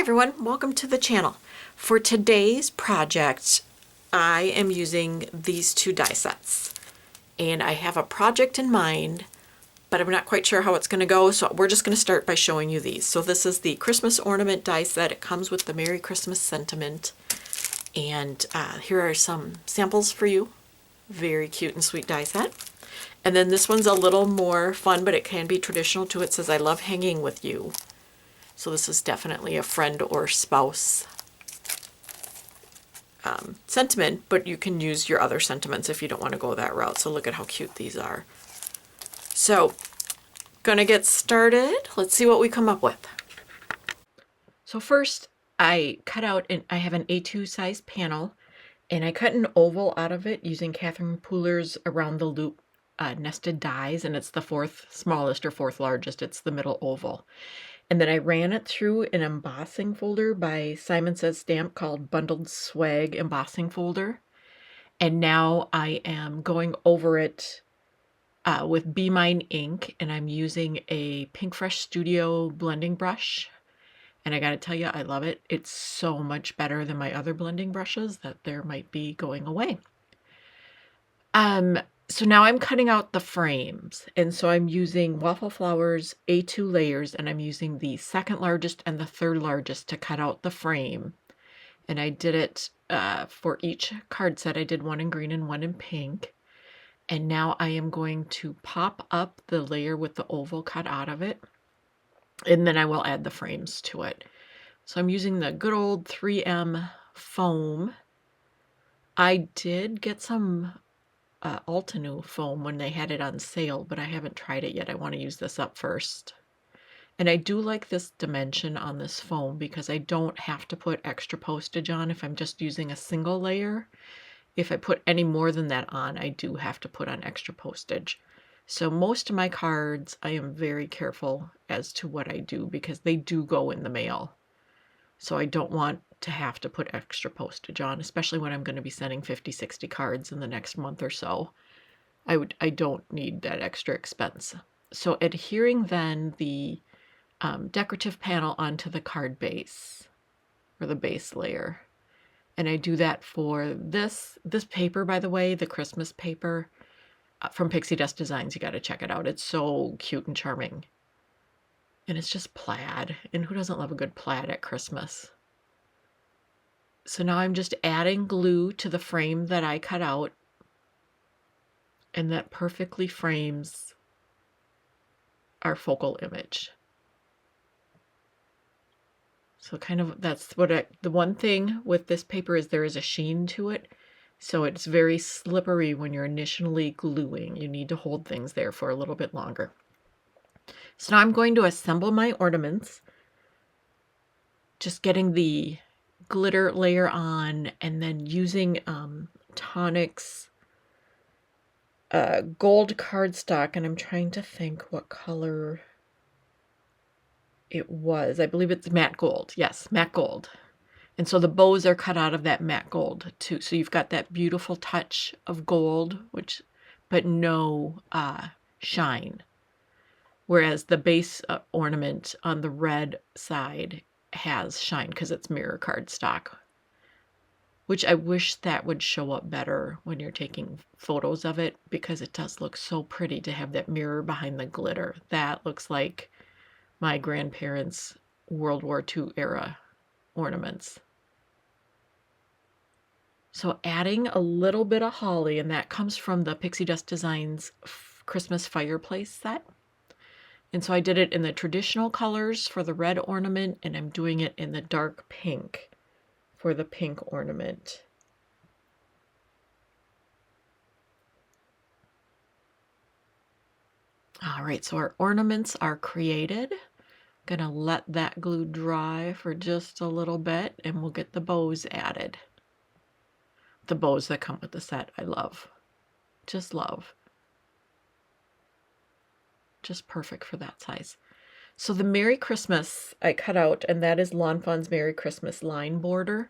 everyone, welcome to the channel. For today's project, I am using these two die sets. And I have a project in mind, but I'm not quite sure how it's going to go, so we're just going to start by showing you these. So this is the Christmas ornament die set. It comes with the Merry Christmas sentiment. And here are some samples for you. Very cute and sweet die set. And then this one's a little more fun, but it can be traditional too. It says, "I love hanging with you." So this is definitely a friend or spouse sentiment, but you can use your other sentiments if you don't want to go that route. So look at how cute these are. So, gonna get started. Let's see what we come up with. So first, I cut out, I have an A2 size panel, and I cut an oval out of it using Catherine Pooler's Around the Loop nested dies, and it's the fourth smallest or fourth largest. It's the middle oval. And then I ran it through an embossing folder by Simon Says Stamp called Bundled Swag Embossing Folder. And now I am going over it with Be Mine ink, and I'm using a Pink Fresh Studio blending brush. And I gotta tell you, I love it. It's so much better than my other blending brushes that there might be going away. So now I'm cutting out the frames, and so I'm using Waffle Flowers A2 layers, and I'm using the second largest and the third largest to cut out the frame. And I did it for each card set. I did one in green and one in pink. And now I am going to pop up the layer with the oval cut out of it, and then I will add the frames to it. So I'm using the good old 3M foam. I did get some Altenew foam when they had it on sale, but I haven't tried it yet. I want to use this up first. And I do like this dimension on this foam because I don't have to put extra postage on if I'm just using a single layer. If I put any more than that on, I do have to put on extra postage. So most of my cards, I am very careful as to what I do because they do go in the mail. So I don't want to have to put extra postage on, especially when I'm going to be sending 50, 60 cards in the next month or so. I don't need that extra expense. So adhering then the decorative panel onto the card base, or the base layer. And I do that for this paper, by the way, the Christmas paper from Pixi Dust Designs. You got to check it out. It's so cute and charming. And it's just plaid. And who doesn't love a good plaid at Christmas? So now I'm just adding glue to the frame that I cut out, and that perfectly frames our focal image. So kind of that's what the one thing with this paper is there is a sheen to it. So it's very slippery when you're initially gluing. You need to hold things there for a little bit longer. So now I'm going to assemble my ornaments. Just getting the glitter layer on, and then using Tonic's gold cardstock, and I'm trying to think what color it was. I believe it's matte gold. Yes, matte gold. And so the bows are cut out of that matte gold too. So you've got that beautiful touch of gold, but no shine. Whereas the base ornament on the red side has shine because it's mirror cardstock, which I wish that would show up better when you're taking photos of it, because it does look so pretty to have that mirror behind the glitter. That looks like my grandparents' World War II era ornaments. So adding a little bit of holly, and that comes from the Pixi Dust Designs Christmas fireplace set. And so I did it in the traditional colors for the red ornament, and I'm doing it in the dark pink for the pink ornament. All right, so our ornaments are created. Gonna let that glue dry for just a little bit, and we'll get the bows added. The bows that come with the set, I love. Just love. Just perfect for that size. So the Merry Christmas I cut out, and that is Lawn Fawn's Merry Christmas line border.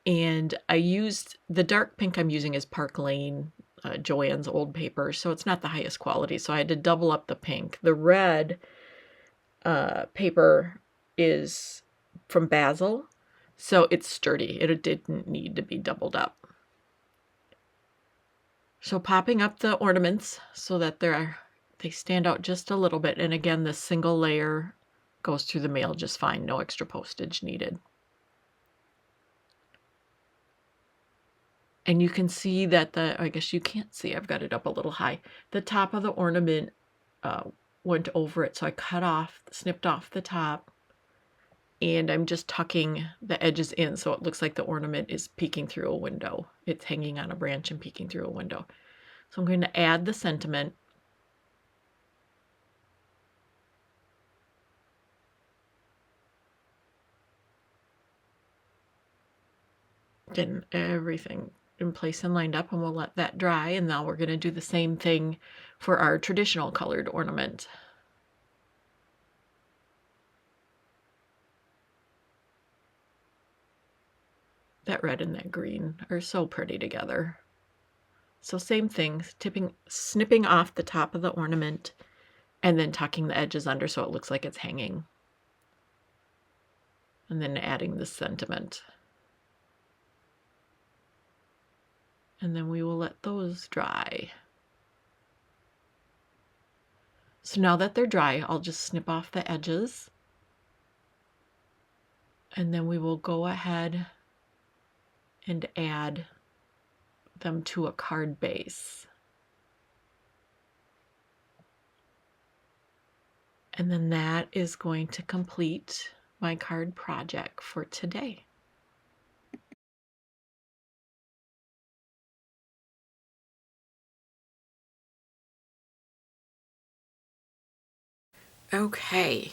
And I used the dark pink I'm using is Park Lane, Joann's old paper, so it's not the highest quality. So I had to double up the pink. The red paper is from Basil, so it's sturdy. It didn't need to be doubled up. So popping up the ornaments so that they stand out just a little bit. And again, this single layer goes through the mail just fine. No extra postage needed. And you can see that I guess you can't see, I've got it up a little high. The top of the ornament went over it. So I snipped off the top. And I'm just tucking the edges in so it looks like the ornament is peeking through a window. It's hanging on a branch and peeking through a window. So I'm going to add the sentiment. Getting everything in place and lined up, and we'll let that dry. And now we're going to do the same thing for our traditional colored ornament. That red and that green are so pretty together. So same thing, snipping off the top of the ornament and then tucking the edges under so it looks like it's hanging. And then adding the sentiment. And then we will let those dry. So now that they're dry, I'll just snip off the edges. And then we will go ahead and add them to a card base. And then that is going to complete my card project for today. Okay,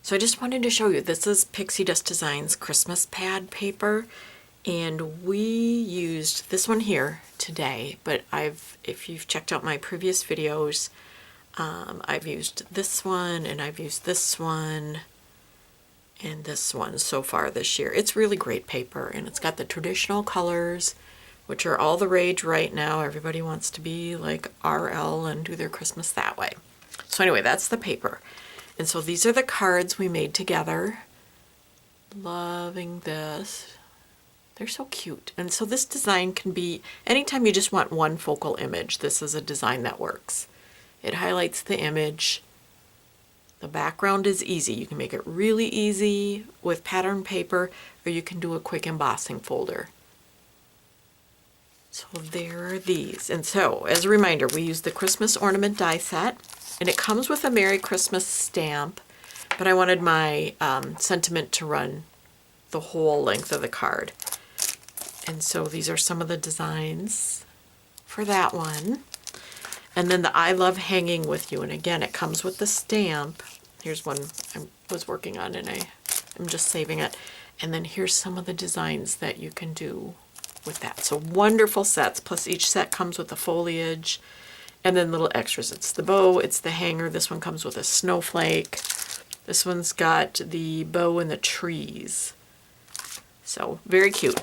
so I just wanted to show you, this is Pixi Dust Designs Christmas pad paper, and we used this one here today, but if you've checked out my previous videos, I've used this one, and I've used this one, and this one so far this year. It's really great paper, and it's got the traditional colors, which are all the rage right now. Everybody wants to be like RL and do their Christmas that way. So anyway, that's the paper. And so these are the cards we made together. Loving this. They're so cute. And so this design can be, anytime you just want one focal image, this is a design that works. It highlights the image. The background is easy. You can make it really easy with pattern paper, or you can do a quick embossing folder. So there are these. And so, as a reminder, we use the Christmas ornament die set, and it comes with a Merry Christmas stamp, but I wanted my sentiment to run the whole length of the card. And so these are some of the designs for that one. And then the I Love Hanging With You, and again, it comes with the stamp. Here's one I was working on, and I'm just saving it. And then here's some of the designs that you can do with that. So wonderful sets, plus each set comes with the foliage and then little extras. It's the bow, it's the hanger. This one comes with a snowflake. This one's got the bow and the trees. So very cute.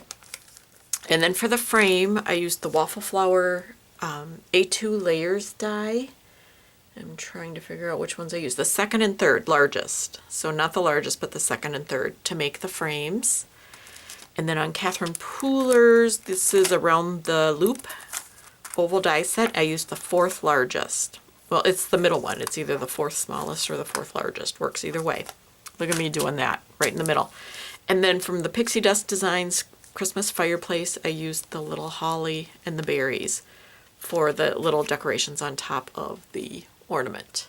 And then for the frame, I used the Waffle Flower A2 layers die. I'm trying to figure out which ones I used. The second and third largest. So not the largest, but the second and third to make the frames. And then on Catherine Pooler's, this is Around the Loop oval die set. I used the fourth largest. Well, it's the middle one. It's either the fourth smallest or the fourth largest. Works either way. Look at me doing that right in the middle. And then from the Pixi Dust Designs Christmas Fireplace, I used the little holly and the berries for the little decorations on top of the ornament.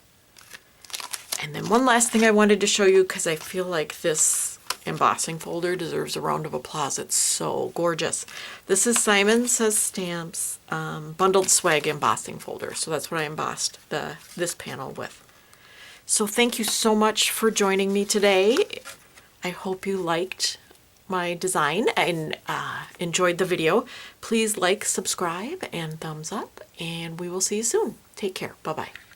And then one last thing I wanted to show you, because I feel like this embossing folder deserves a round of applause. It's so gorgeous. This is Simon Says Stamps Bundled Swag embossing folder. So that's what I embossed this panel with. So thank you so much for joining me today. I hope you liked my design and enjoyed the video. Please like, subscribe, and thumbs up, and we will see you soon. Take care. Bye-bye.